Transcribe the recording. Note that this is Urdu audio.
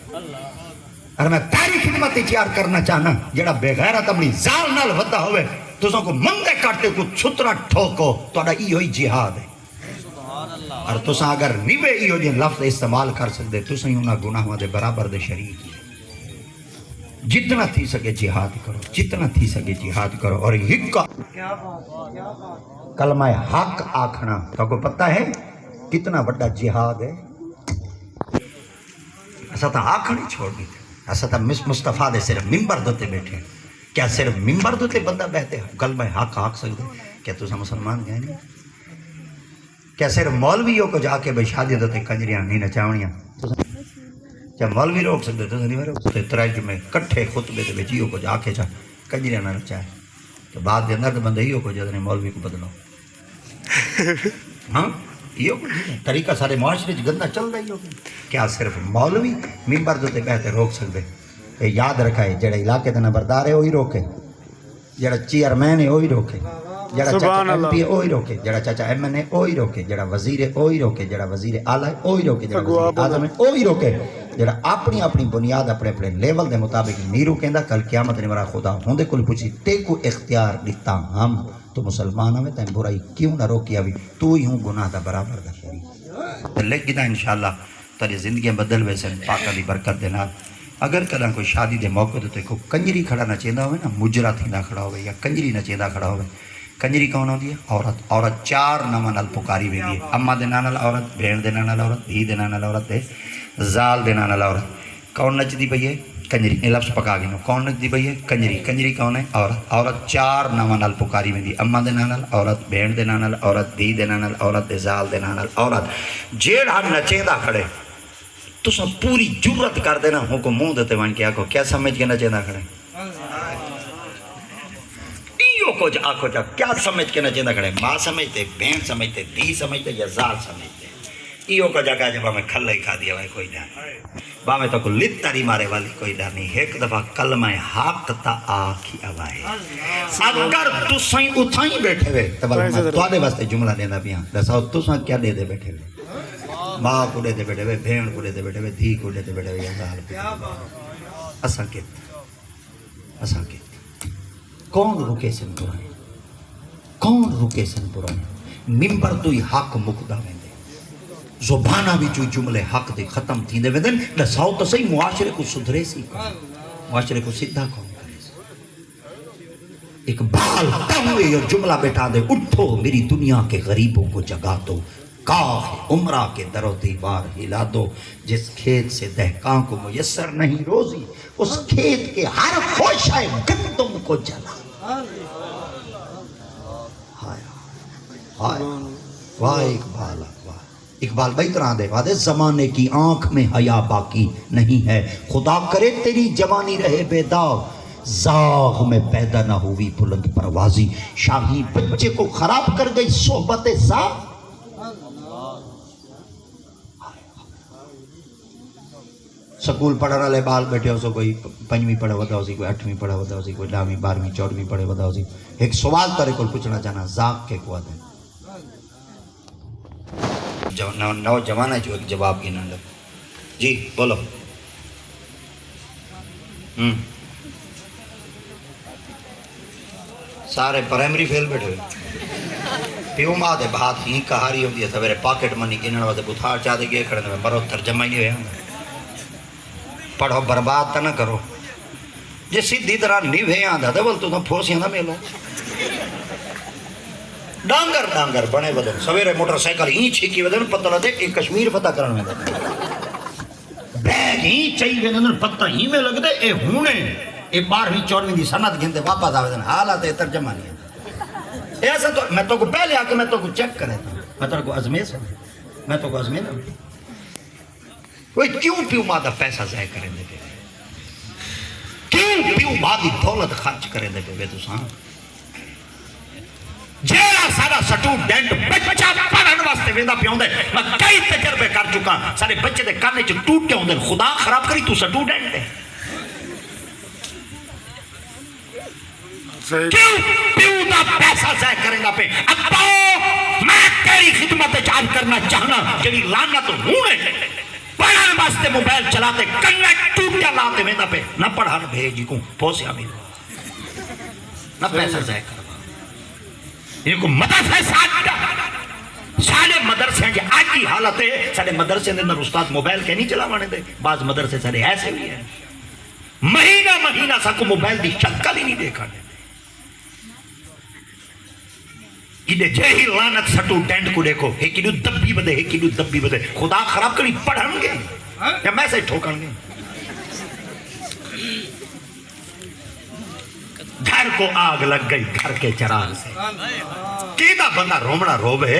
اور میں تیری خدمت تیار کرنا چاہنا جڑا بے غیرت اپنی زال نال ودا ہوئے تساں کو مندے کاٹے کو چھترا ٹھوکو توڑا ایہی جہاد ہے اور تساں اگر نیوے ایہو جے لفظ استعمال کر سکتے تساں انہاں گناہاں دے برابر دے شریک جتنا تھی سکے جہاد کرو جتنا تھی سکے جہاد کرو اور ہکا کلمہ حق آکھنا تو کو پتہ ہے کتنا بڑا جہاد ہے ایسا تا آکھنی چھوڑ دی تھے ایسا تا مصطفیٰ دے صرف ممبر دوتے بیٹھے ہیں کیا صرف ممبر دوتے بندہ بہتے ہیں کلمہ حق آکھ سکتے کیا تو مسلمان گئے نہیں کیا صرف مولویوں کو جا کے بھئی شادی دوتے کنجریاں نہیں نچاونیاں کیا مولوی روک سکتے تو نہیں روک سکتے ترائی میں کٹھے خطبے دے بیچیوں کو جا کے چاہ کنجریاں نہ نچائے تو بعد دے اندر بندہ ہیوں کو جدنے مولوی کو بدلو ہاں یہ طریقہ سارے معاشرے گندہ چل رہی ہوگی کیا صرف مولوی ممبر دوتے بہتے روک سکتے یہ یاد رکھائے جڑا علاقے دے نمبردار ہے وہی روکے جڑا چیئرمین ہے وہی روکے جڑا چاچا ایم پی ہے وہی روکے جڑا چاچا ایم این ہے وہی روکے جڑا وزیر ہے وہی روکے جڑا وزیر اعلیٰ ہے وہی روکے جڑا وزیر اعظم ہے وہی روکے جڑا اپنی اپنی بنیاد اپنے اپنے لیول دے مطابق نہیں روکیندا کل قیامت نے مرا خدا ہوندے کل پوچھی تے کو اختیار دیتا ہم تو مسلمان ہوئے تین برائی کیوں نہ روکی ابھی تو ہی ہوں گناہ دا برابر دا شریک لکھ گیتا انشاءاللہ تاری زندگیاں بدل ویسے پاکہ دی برکت دینا اگر کداں کوئی شادی دے موقع تے کوئی کنجری کھڑا نہ چیندا ہوئے نا مجرا تھیندا کھڑا ہوئے یا کنجری نہ چیندا کھڑا ہوئے کنجری کون ہوندی ہے عورت چار ناماں نال پکاری ویندی ہے اماں دے نام نال عورت بھیڑ دے نام نال عورت دھی دے نام نال عورت تے زال دے نام نال عورت کون نچدی پئی ہے کنجری یہ لفظ پکا گئے کون نچدی پئی ہے کنجری کون ہے عورت چار ناماں نال پکاری ویندی اماں دے نام نال عورت بھیڑ دے نام نال عورت دھی دے نام نال عورت تے زال دے نام نال عورت جیڑا نچیندا کھڑے تساں پوری جرت کر دینا ہوں کو منہ دیتے وان کے آکو کیا سمجھ کے نچیندا کھڑے کچھ آنکھو جا کیا سمجھ کے نہ چیندہ کھڑے ماں سمجھتے بین سمجھتے دی سمجھتے یا زال سمجھتے ایو کو جگہ جب ہمیں کھلے کھا دیا بھائی کوئی نہیں باہمیں تو کو لتاری مارے والی کوئی نہیں ایک دفعہ کلمہ حق تا آکھی آوائے اگر تو سائیں اتھائیں بیٹھے ہوئے تو آدھے واسطے جملہ دینا بھی ہاں دساؤ تو سائیں کیا دے دے بیٹھے ہوئے ماں کو دے دے بیٹھے ہوئے بھین کو دے دے بیٹھے ہوئے دھی کو دے دے بیٹھے ہوئے یا زال بیٹھے اساں کت کون رکے سن پرانے کون رکے سن پرانے ممبر تو ہی حق مکدہ ویندے زبانہ بھی چوئی جملے حق دے ختم تھی دے ویندن لساؤ تو صحیح معاشرے کو سدھرے سی معاشرے کو سدھا کون کرے سی اقبال تاوے یہ جملہ بیٹھا دے اٹھو میری دنیا کے غریبوں کو جگا دو کاف عمرہ کے در و دیوار ہلا دو جس کھیت سے دہقاں کو میسر نہیں روزی اس کھیت کے ہر خوشہ گندم کو جلا واہ اقبال اقبال بھائی طرح دے وعدے زمانے کی آنکھ میں حیا باقی نہیں ہے خدا کرے تیری جوانی رہے بے داغ زاغ میں پیدا نہ ہوئی بلند پروازی شاہی بچے کو خراب کر گئی صحبت زاغ سکول پڑھنا لے بال بیٹھے ہو سو کوئی پنجویں پڑھے ہوتا ہو سی کوئی اٹھویں پڑھے ہوتا ہو سی کوئی 10ویں 12ویں 14ویں پڑھے ہوتا ہو سی ایک سوال تارے کو پوچھنا چاہنا زاق کے قوت ہے نوجوان ہے جو ایک جواب کی نہ لگ جی بولو سارے پرائمری فیل بیٹھے ہوئے پیو ماں دے بات ہی کہاری ہوتی ہے سویرے پاکٹ منی گنن واسطے بتھار چاہ دے گئے کھڑے مرو ترجمہ ہی نہیں ہویا پڑھو برباد تا نہ کرو جی سیدھی طرح نیوے آندھا دے بول تو پھوسی آندھا میلو ڈانگر بنے بدن سویرے موٹر سائیکل ہی چھکی بدن پتہ لدے ایک کشمیر فتح کرن میں دے بیگ ہی چاہی بدن پتہ ہی میں لگ دے اے ہونے اے 12ویں 14ویں دی سنت گھنتے واپس آوے دن حالات ترجمہ نہیں ہے ایسا تو میں تو کو پہلے آکے میں تو کو چیک کرے تھا میں تو کو ازمیس ہوں میں تو کو ازمین ہوں وہ کیوں پیو ماں دا پیسہ ضائع کریں دے پہ کیوں پیو ماں دی دولت خرچ کریں دے پہ تو ساں جیڑا سارا سٹوڈنٹ بچہ پڑھن واسطے ویندا پیا ہوندا میں کئی تجربے کر چکا سارے بچے دے کانے چ ٹوٹے ہوندے خدا خراب کری تو سٹوڈنٹ ہے کیوں پیو دا پیسہ ضائع کریں دا پہ ابا میں تیری خدمت چارج کرنا چاہنا جڑی لعنت ہونے پڑھن واسطے موبائل چلاتے کنگا ٹوٹیا لاتے میں پہ نہ پڑھن بھیج کو پوسیا ملوا نہ پیسہ ضائع کروا ان کو مدرسے سارے مدرسے ہیں کہ آج کی حالت ہے سارے مدرسے اندر استاد موبائل کے نہیں چلاوانے دے بعض مدرسے سارے ایسے بھی ہیں مہینہ مہینہ سا کو موبائل دی شکل ہی نہیں دیکھا دے کہ جے ہی لانت سٹو ڈینڈ کو دیکھو ایک کیلو دبی بدے ایک کیلو دبی بدے خدا خراب کری پڑھن گے یا میں سے ٹھوکن گے گھر کو آگ لگ گئی گھر کے چراغ سے کیدہ بندہ رومنا روبے